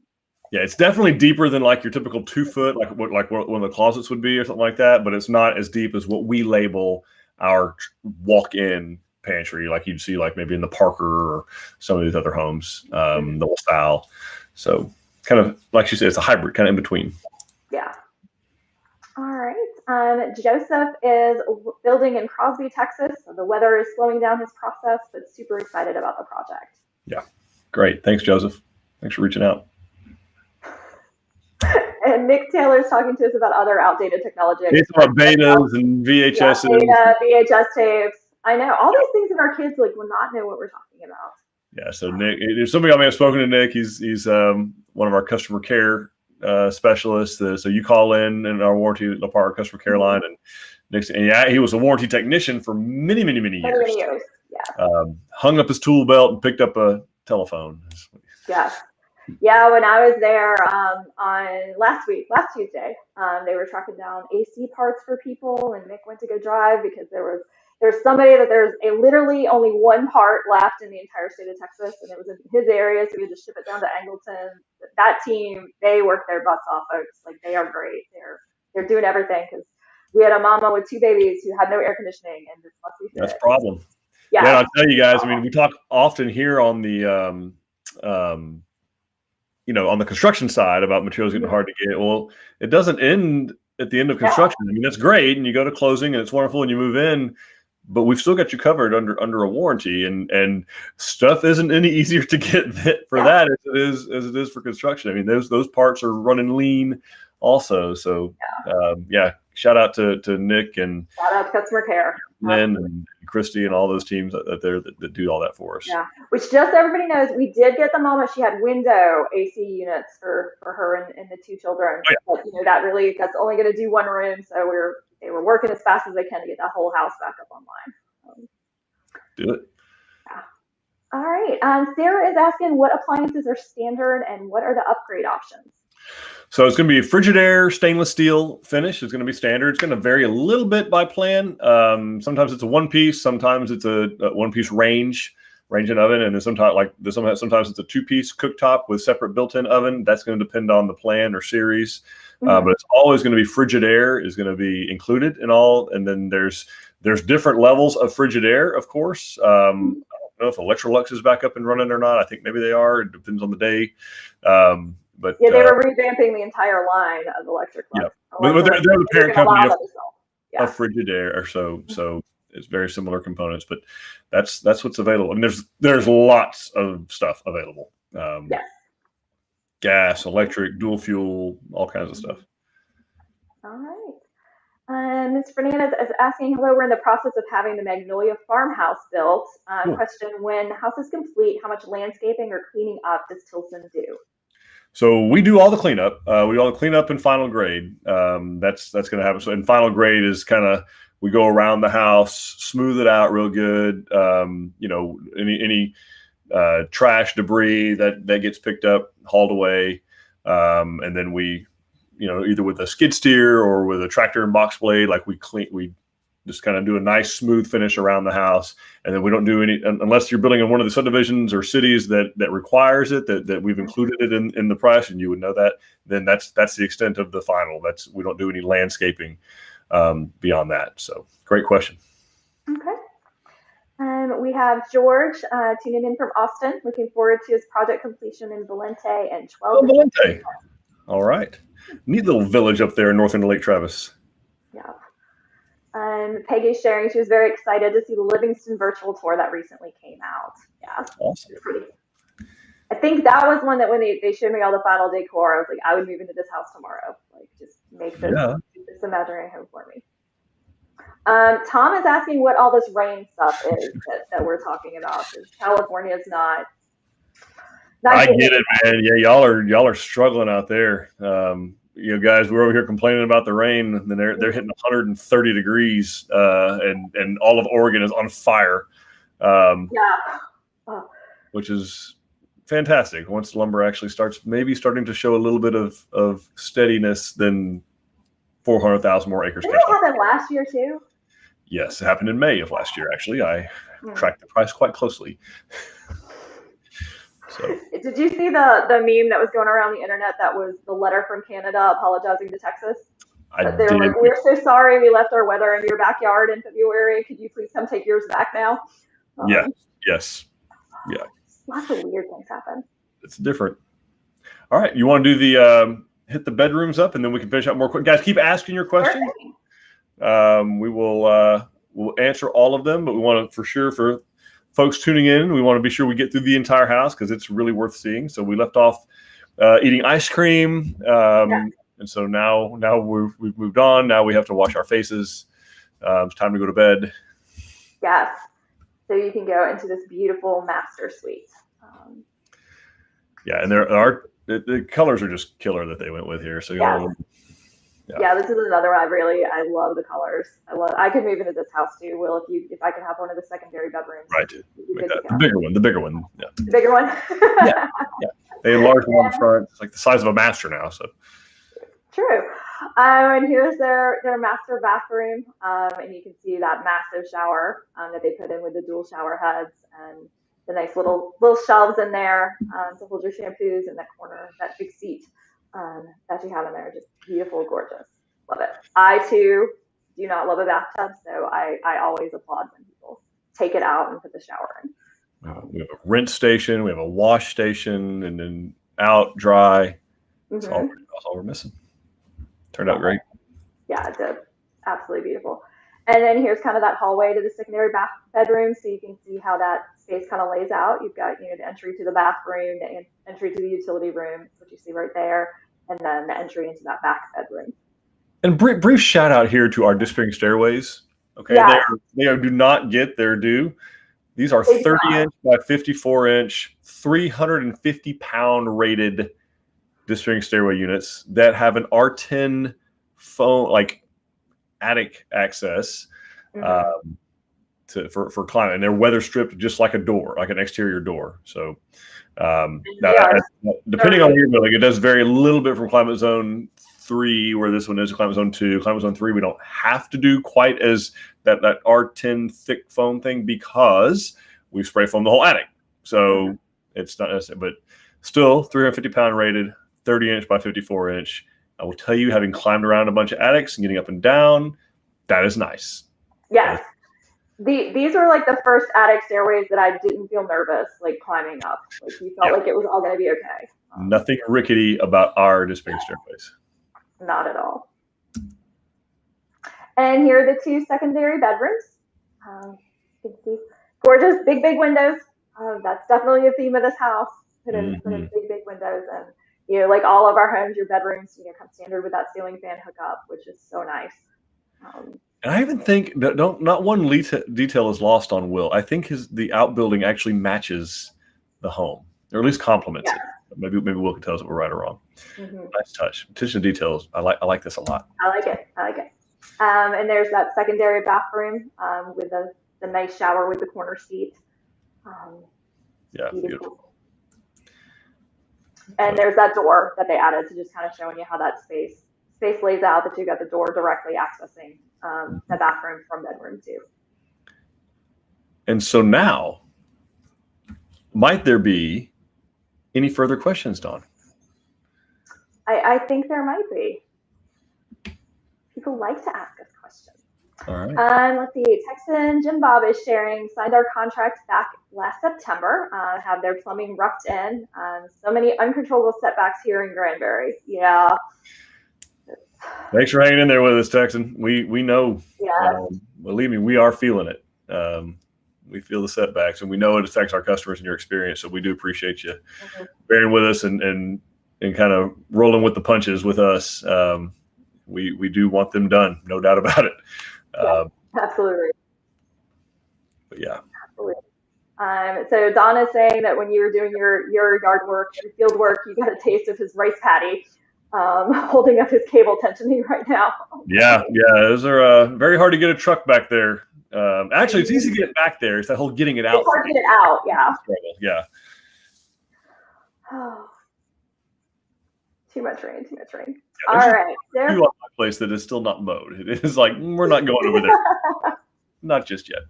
Yeah, it's definitely deeper than like your typical 2 foot, like one of the closets would be or something like that. But it's not as deep as what we label our walk-in pantry, like you'd see like maybe in the Parker or some of these other homes, the LaSalle. So kind of like you said, it's a hybrid, kind of in between. Yeah. All right. Joseph is building in Crosby, Texas. So the weather is slowing down his process, but super excited about the project. Yeah. Great. Thanks, Joseph. Thanks for reaching out. And Nick Taylor's talking to us about other outdated technology. It's about betas and VHSs. Yeah, VHS tapes. I know. All these things that our kids will not know what we're talking about. Yeah, so Nick, if somebody I may have spoken to Nick, he's one of our customer care specialists. So you call in our warranty, the part of our customer care line, and Nick's, and he was a warranty technician for many years. Many years, yeah. Hung up his tool belt and picked up a telephone. Yeah, when I was there on last Tuesday, they were tracking down AC parts for people, and Nick went to go drive because there's literally only one part left in the entire state of Texas, and it was in his area, so we had to ship it down to Angleton. That team, they work their butts off, folks. Like, they are great. They're doing everything, because we had a mama with 2 babies who had no air conditioning, and this must be that's a problem. Yeah, I'll tell you guys. I mean, we talk often here on the on the construction side about materials getting hard to get. Well, it doesn't end at the end of construction. I mean, that's great, and you go to closing, and it's wonderful, and you move in. But we've still got you covered under a warranty, and stuff isn't any easier to get for that as it is for construction. I mean, those parts are running lean also. So shout out to Nick, and shout out to customer care, Lynn and Christy and all those teams that do all that for us. Yeah, which just so everybody knows, we did get the mama. She had window AC units for her and the 2 children. Oh, yeah. But that's only going to do 1 room, so they were working as fast as they can to get that whole house back up online. Do it. Yeah. All right. Sarah is asking what appliances are standard and what are the upgrade options. So it's going to be a Frigidaire stainless steel finish. It's going to be standard. It's going to vary a little bit by plan. Sometimes it's a one piece. Sometimes it's a one piece range and oven. And then sometimes it's a two piece cooktop with separate built-in oven. That's going to depend on the plan or series. But it's always going to be Frigidaire is going to be included in all. And then there's different levels of Frigidaire, of course. I don't know if Electrolux is back up and running or not. I think maybe they are. It depends on the day. But yeah, they were revamping the entire line of Electric. Yeah, but they're the parent company of Frigidaire, so it's very similar components. But that's what's available, and there's lots of stuff available. Yes. Gas, electric, dual fuel, all kinds of stuff. All right. Ms. Fernandez is asking, hello, we're in the process of having the Magnolia farmhouse built. Cool. Question, when the house is complete, how much landscaping or cleaning up does Tilson do? So we do all the cleanup. We do all the cleanup in final grade. That's going to happen. So in final grade is kind of, we go around the house, smooth it out real good. Any trash, debris that gets picked up, hauled away. And then we, either with a skid steer or with a tractor and box blade, like we just kind of do a nice smooth finish around the house. And then we don't do any, unless you're building in one of the subdivisions or cities that requires it, that we've included it in the price, and you would know that, then that's the extent of the final. We don't do any landscaping beyond that. So great question. Okay. We have George tuning in from Austin, looking forward to his project completion in Valente and 12. Valente. All right. Neat little village up there north end of Lake Travis. Yeah. Peggy's sharing she was very excited to see the Livingston virtual tour that recently came out. Yeah. Awesome. I think that was one that when they showed me all the final decor, I was like, I would move into this house tomorrow. Like, just make this imaginary home for me. Tom is asking what all this rain stuff is that we're talking about. California is not I get it, man. Yeah, y'all are struggling out there. Guys, we're over here complaining about the rain, and they're hitting 130 degrees, and all of Oregon is on fire. Which is fantastic. Once lumber actually starting to show a little bit of steadiness, then 400,000 more acres. Did it happen last year too? Yes, it happened in May of last year. Actually, I tracked the price quite closely. So. Did you see the meme that was going around the internet that was the letter from Canada apologizing to Texas? I did. Like, we're so sorry we left our weather in your backyard in February. Could you please come take yours back now? Yes. Yeah. Lots of weird things happen. It's different. All right. You want to do the hit the bedrooms up, and then we can finish up more quick. Guys, keep asking your questions. We will we'll answer all of them, but we want to, for sure, for folks tuning in, we want to be sure we get through the entire house because it's really worth seeing. So we left off eating ice cream, and so now we've moved on. Now we have to wash our faces. It's time to go to bed. Yes. So you can go into this beautiful master suite. And there are the colors are just killer that they went with here. So this is another one I love the colors. I could move into this house too, Will, if I could have one of the secondary bedrooms. Right. The bigger one. Yeah. The bigger one. Yeah. They enlarged one on the front. It's like the size of a master now. So true. And here's their master bathroom. And you can see that massive shower that they put in with the dual shower heads and the nice little shelves in there to hold your shampoos, and that corner, that big seat that you have in there. Just beautiful, gorgeous. Love it. I too do not love a bathtub, so I always applaud when people take it out and put the shower in. We have a rinse station, we have a wash station, and then out, dry. That's all we're missing. Turned out great. Yeah, it did. Absolutely beautiful. And then here's kind of that hallway to the secondary bedroom, so you can see how that space kind of lays out. You've got the entry to the bathroom, the entry to the utility room, that's what you see right there, and then the entry into that back bedroom. And brief shout out here to our disappearing stairways. Okay, they do not get their due. These are 30-inch by 54-inch, 350-pound rated disappearing stairway units that have an R10 phone, like attic access for climate, and they're weather stripped just like a door, like an exterior door. So Now, Yeah. depending on where you're building, it does vary a little bit from climate zone 3, where this one is climate zone 2. Climate zone 3, we don't have to do quite as that R10 thick foam thing because we spray foam the whole attic. So it's not necessary, but still 350-pound rated, 30-inch by 54-inch. I will tell you, having climbed around a bunch of attics and getting up and down, that is nice. Yes. These were like the first attic stairways that I didn't feel nervous, like climbing up. Like you felt like it was all going to be okay. Nothing rickety about our dipping stairways. Not at all. And here are the 2 secondary bedrooms. You can see gorgeous big windows. That's definitely a theme of this house. Put in big windows, and like all of our homes, your bedrooms come standard with that ceiling fan hookup, which is so nice. And I even think not one detail is lost on Will. I think the outbuilding actually matches the home, or at least complements it. Maybe Will can tell us if we're right or wrong. Nice touch. Attention to details. I like this a lot. I like it. And there's that secondary bathroom with the nice shower with the corner seat. Beautiful. And there's that door that they added to just kind of showing you how that space lays out, that you got the door directly accessing the bathroom from bedroom 2. And so now, might there be any further questions, Dawn? I think there might be. People like to ask us questions. All right. Let's see. Texan Jim Bob is sharing, signed our contract back last September, have their plumbing roughed in. So many uncontrollable setbacks here in Granbury. Yeah. Thanks for hanging in there with us, Texan. We know. Yeah. Believe me, we are feeling it. We feel the setbacks, and we know it affects our customers and your experience. So we do appreciate you bearing with us and kind of rolling with the punches with us. We do want them done, no doubt about it. Absolutely. But yeah. Absolutely. So Don is saying that when you were doing your yard work, your field work, you got a taste of his rice paddy, holding up his cable tensioning right now. Yeah, those are very hard to get a truck back there. Actually, it's easy to get back there. It's that whole getting it out. It's hard to get it out, yeah. Yeah. Too much rain. Yeah, all right. There's a place that is still not mowed. It is like, we're not going over there. Not just yet.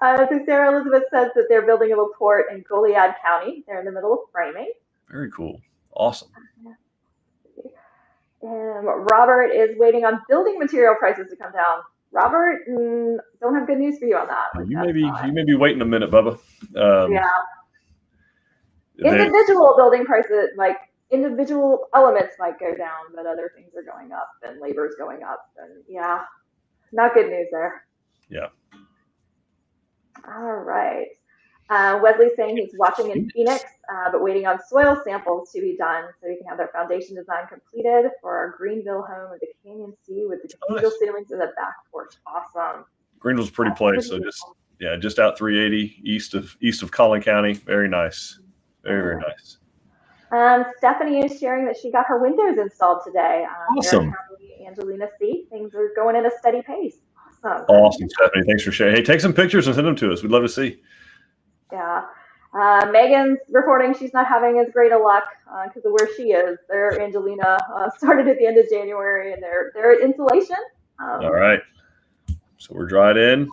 So Sarah Elizabeth says that they're building a little port in Goliad County. They're in the middle of framing. Very cool. Awesome. And Robert is waiting on building material prices to come down. Robert, don't have good news for you on that. You may be waiting a minute, Bubba. Individual building prices, like individual elements might go down, but other things are going up, and labor is going up, and not good news there. Yeah. All right. Wesley's saying he's watching in Phoenix, but waiting on soil samples to be done so we can have their foundation design completed for our Greenville home with the Canyon Sea with the cathedral ceilings and the back porch. Awesome. Greenville's a pretty place. So just out 380 east of Collin County. Very nice. Very nice. Stephanie is sharing that she got her windows installed today. Awesome. Angelina C. Things are going at a steady pace. Awesome, Stephanie. Thanks for sharing. Hey, take some pictures and send them to us. We'd love to see. Yeah. Megan's reporting she's not having as great a luck because of where she is. Their Angelina started at the end of January, and they're at insulation. All right. So we're dried in.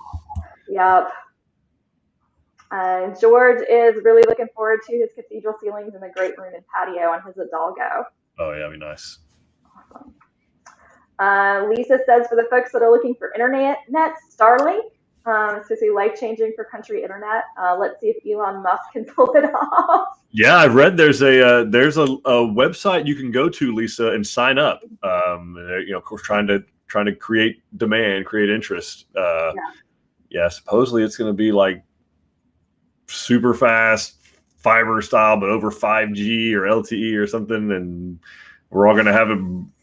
Yep. George is really looking forward to his cathedral ceilings in the great room and patio on his Hidalgo. Oh, yeah, that'd be nice. Awesome. Lisa says for the folks that are looking for internet, Starlink. It's supposed to be life-changing for country internet. Let's see if Elon Musk can pull it off. Yeah, I've read there's a website you can go to, Lisa, and sign up. Of course, trying to create demand, create interest. Supposedly it's going to be like super fast fiber style, but over 5G or LTE or something, and we're all going to have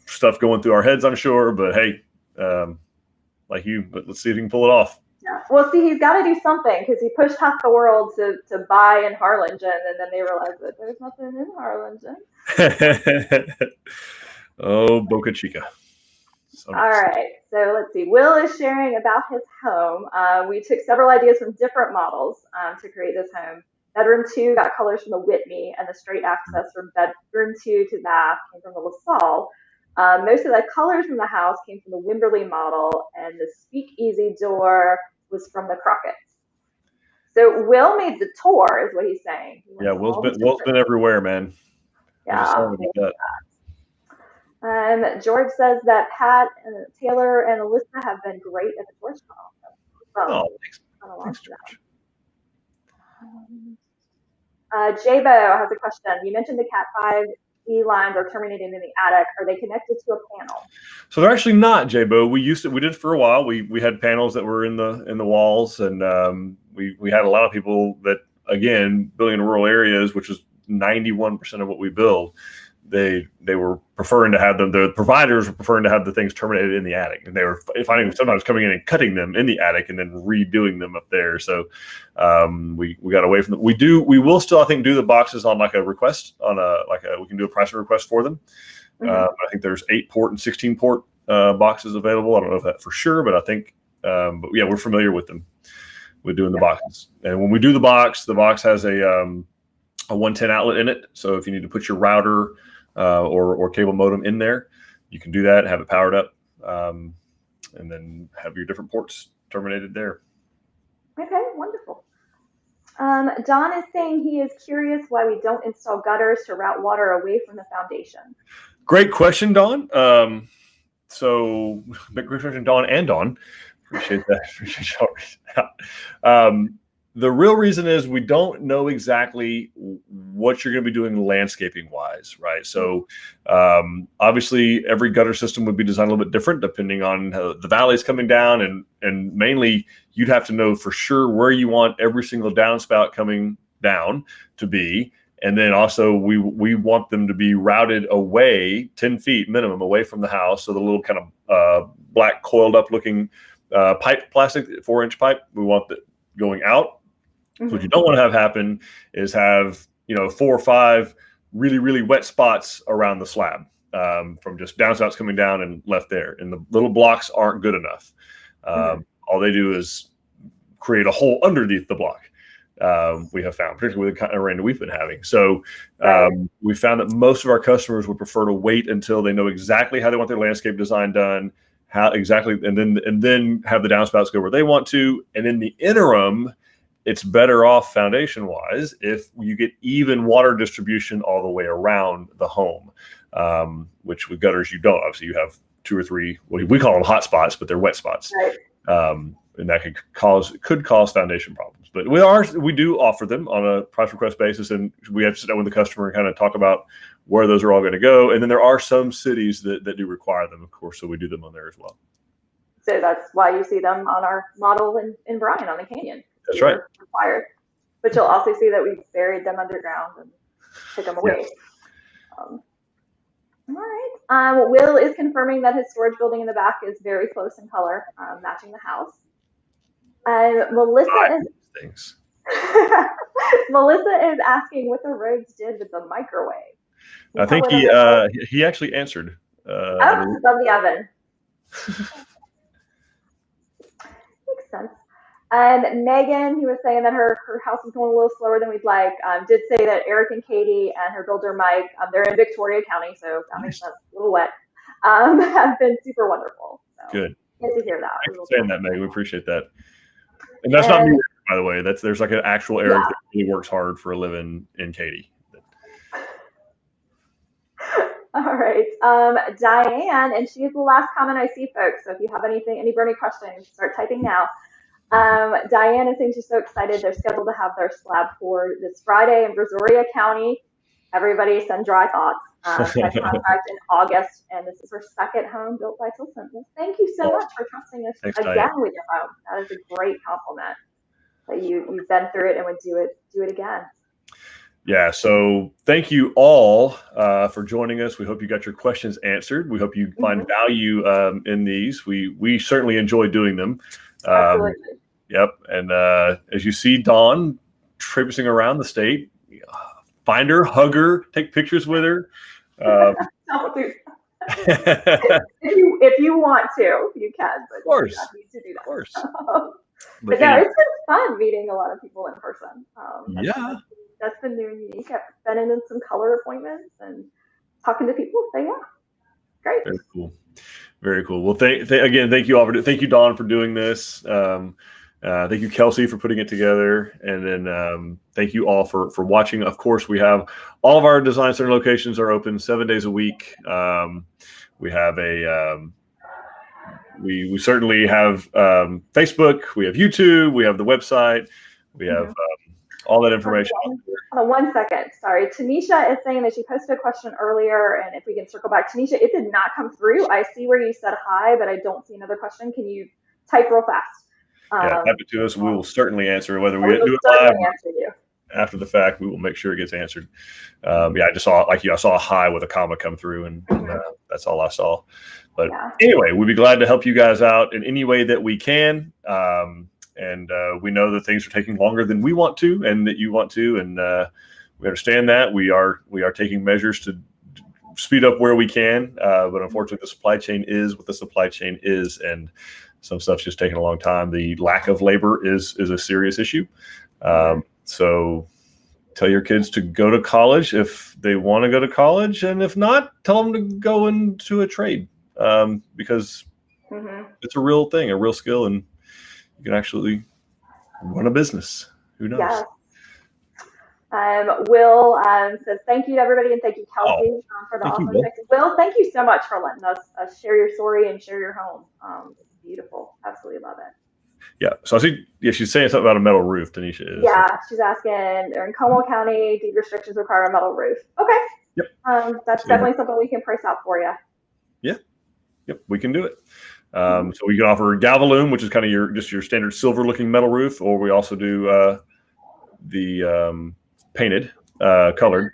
stuff going through our heads, I'm sure. But hey, but let's see if he can pull it off. Yeah. Well, see, he's got to do something because he pushed half the world to buy in Harlingen, and then they realized that there's nothing in Harlingen. Oh, Boca Chica. All right. So let's see. Will is sharing about his home. We took several ideas from different models to create this home. Bedroom 2 got colors from the Whitney, and the straight access from bedroom 2 to bath came from the LaSalle. Most of the colors from the house came from the Wimberley model, and the speakeasy door was from the Crockett's. So Will made the tour, is what he's saying. Yeah, Will's been everywhere, man. Yeah. George says that Pat, Taylor, and Alyssa have been great at the tour stall. Thanks, George. Jabo has a question. You mentioned the Cat 5 E lines are terminating in the attic. Are they connected to a panel? So they're actually not, Jabo. We did for a while. We had panels that were in the walls, and we had a lot of people that, again, building in rural areas, which is 91% of what we build. They were preferring to have them. The providers were preferring to have the things terminated in the attic, and they were finding sometimes coming in and cutting them in the attic and then redoing them up there. So we got away from them. We will still, I think, do the boxes on like a request we can do a pricing request for them. I think there's 8-port and 16-port boxes available. I don't know if that for sure, but I think but yeah, we're familiar with them. We're doing the boxes, and when we do the box has a 110 outlet in it. So if you need to put your router or cable modem in there, you can do that, have it powered up, and then have your different ports terminated there. Okay, wonderful. Don is saying he is curious why we don't install gutters to route water away from the foundation. Great question, Don. So great question, Don and Don. Appreciate that. Appreciate y'all. The real reason is we don't know exactly what you're going to be doing landscaping wise, right? So obviously every gutter system would be designed a little bit different depending on how the valley's coming down, and mainly you'd have to know for sure where you want every single downspout coming down to be. And then also we want them to be routed away 10 feet minimum away from the house. So the little kind of black coiled up looking pipe, plastic 4-inch pipe, we want that going out. So what you don't want to have happen is have 4 or 5 really, really wet spots around the slab from just downspouts coming down and left there. And the little blocks aren't good enough. All they do is create a hole underneath the block. We have found, particularly with the kind of rain that we've been having. So we found that most of our customers would prefer to wait until they know exactly how they want their landscape design done, how exactly, and then have the downspouts go where they want to. And in the interim, it's better off foundation-wise if you get even water distribution all the way around the home, which with gutters you don't. Obviously, you have 2 or 3. Well, we call them hot spots, but they're wet spots, and that could cause foundation problems. But we do offer them on a price request basis, and we have to sit down with the customer and kind of talk about where those are all going to go. And then there are some cities that do require them, of course, so we do them on there as well. So that's why you see them on our model in Bryan on the Canyon. That's right. Required. But you'll also see that we've buried them underground and took them away. Yes. All right. Will is confirming that his storage building in the back is very close in color, matching the house. Melissa is asking what the rogues did with the microwave. I think he actually answered. Above the oven. Makes sense. Megan, who was saying that her house is going a little slower than we'd like, did say that Eric and Katie and her builder Mike, they're in Victoria County, so that makes sense, a little wet, have been super wonderful. So good to hear that. Thanks for saying that, Megan. We appreciate that. And that's not me, by the way. There's like an actual Eric that really works hard for a living in Katy. All right. Diane, and she's the last comment I see, folks. So if you have any burning questions, start typing now. Diane is saying she's so excited. They're scheduled to have their slab poured this Friday in Brazoria County. Everybody send dry thoughts. Contract in August, and this is her second home built by Tilson. Well, thank you so much for trusting us again with your home. That is a great compliment that you've been through it and would do it again. Yeah, so thank you all for joining us. We hope you got your questions answered. We hope you find value in these. We certainly enjoy doing them. Absolutely. Yep, and as you see Dawn traipsing around the state, find her, hug her, take pictures with her. If you want to, you can. But of course. you don't need to do that. Of course. But no, it's been fun meeting a lot of people in person. Yeah. That's been new and unique. I've been in some color appointments and talking to people. So yeah, great. Very cool. Very cool. Well, again, thank you all thank you, Dawn, for doing this. Thank you, Kelsey, for putting it together. And then thank you all for watching. Of course, we have all of our design center locations are open 7 days a week. We have we certainly have Facebook, we have YouTube, we have the website, we have all that information. Hold on 1 second. Sorry. Tanisha is saying that she posted a question earlier, and if we can circle back. Tanisha, it did not come through. I see where you said hi, but I don't see another question. Can you type real fast? Yeah, type it to us. We will certainly answer, whether we do it live or after the fact. We will make sure it gets answered. Yeah, I just saw, like you, I saw a hi with a comma come through, and that's all I saw. But anyway, we'd be glad to help you guys out in any way that we can. And we know that things are taking longer than we want to, and that you want to, and we understand that. We are taking measures to speed up where we can, but unfortunately, the supply chain is what the supply chain is, and some stuff's just taking a long time. The lack of labor is a serious issue. So tell your kids to go to college if they want to go to college, and if not, tell them to go into a trade, because it's a real thing, a real skill, and you can actually run a business. Who knows? Yes. Will says thank you to everybody, and thank you, Kelsey, for the awesome picks. Will, thank you so much for letting us share your story and share your home. It's beautiful. Absolutely love it. Yeah. So I see. Yeah, she's saying something about a metal roof. Tanisha is. Yeah, she's asking. They're in Como County. Deed restrictions require a metal roof. Okay. Yep. That's definitely something we can price out for you. Yeah. Yep. We can do it. So we can offer Galvalume, which is kind of your standard silver looking metal roof, or we also do the painted, colored.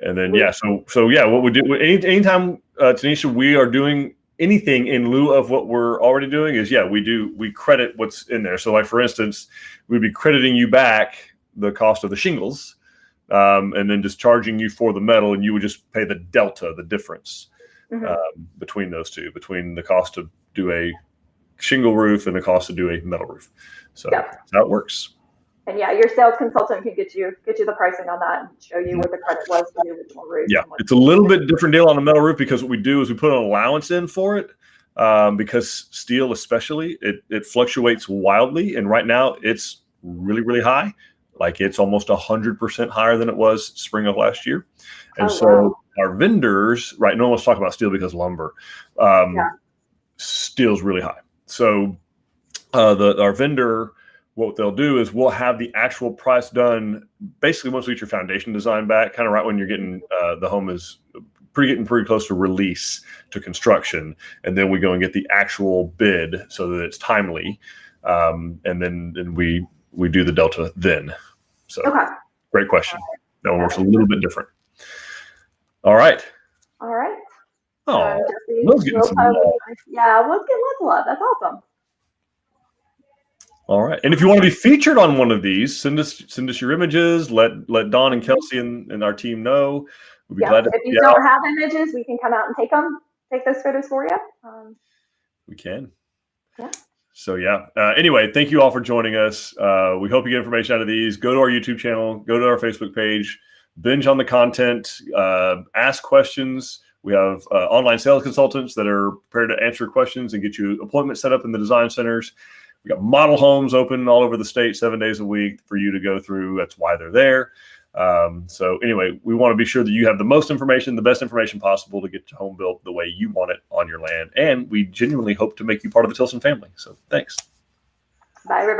And then so what we do anytime, Tanisha, we are doing anything in lieu of what we're already doing is we credit what's in there. So like, for instance, we'd be crediting you back the cost of the shingles, and then just charging you for the metal, and you would just pay the delta, the difference between those two, between the cost to do a shingle roof and the cost to do a metal roof. So that's how it works. And your sales consultant can get you the pricing on that and show you what the credit was for the original roof. Yeah, it's a little bit different deal on the metal roof, because what we do is we put an allowance in for it, because steel especially, it fluctuates wildly, and right now it's really, really high. Like it's almost 100% higher than it was spring of last year. And our vendors, right, no one wants to talk about steel because lumber, steel's really high. So our vendor, what they'll do is we'll have the actual price done basically once we get your foundation design back, kind of right when you're getting the home is getting pretty close to release to construction, and then we go and get the actual bid so that it's timely, and then we do the delta then. So great question. That one works a little bit different. All right. Oh, Will's getting some love. Yeah, Will's getting lots of love. That's awesome. All right. And if you want to be featured on one of these, send us your images. Let Dawn and Kelsey and our team know. We'll be glad to. If you don't have images, we can come out and take those photos for you. We can. Yeah. So anyway, thank you all for joining us. We hope you get information out of these. Go to our YouTube channel, go to our Facebook page, binge on the content, ask questions. We have online sales consultants that are prepared to answer questions and get you appointments set up in the design centers. We got model homes open all over the state 7 days a week for you to go through. That's why they're there. So anyway, we want to be sure that you have the most information, the best information possible to get your home built the way you want it on your land. And we genuinely hope to make you part of the Tilson family. So thanks. Bye, everybody.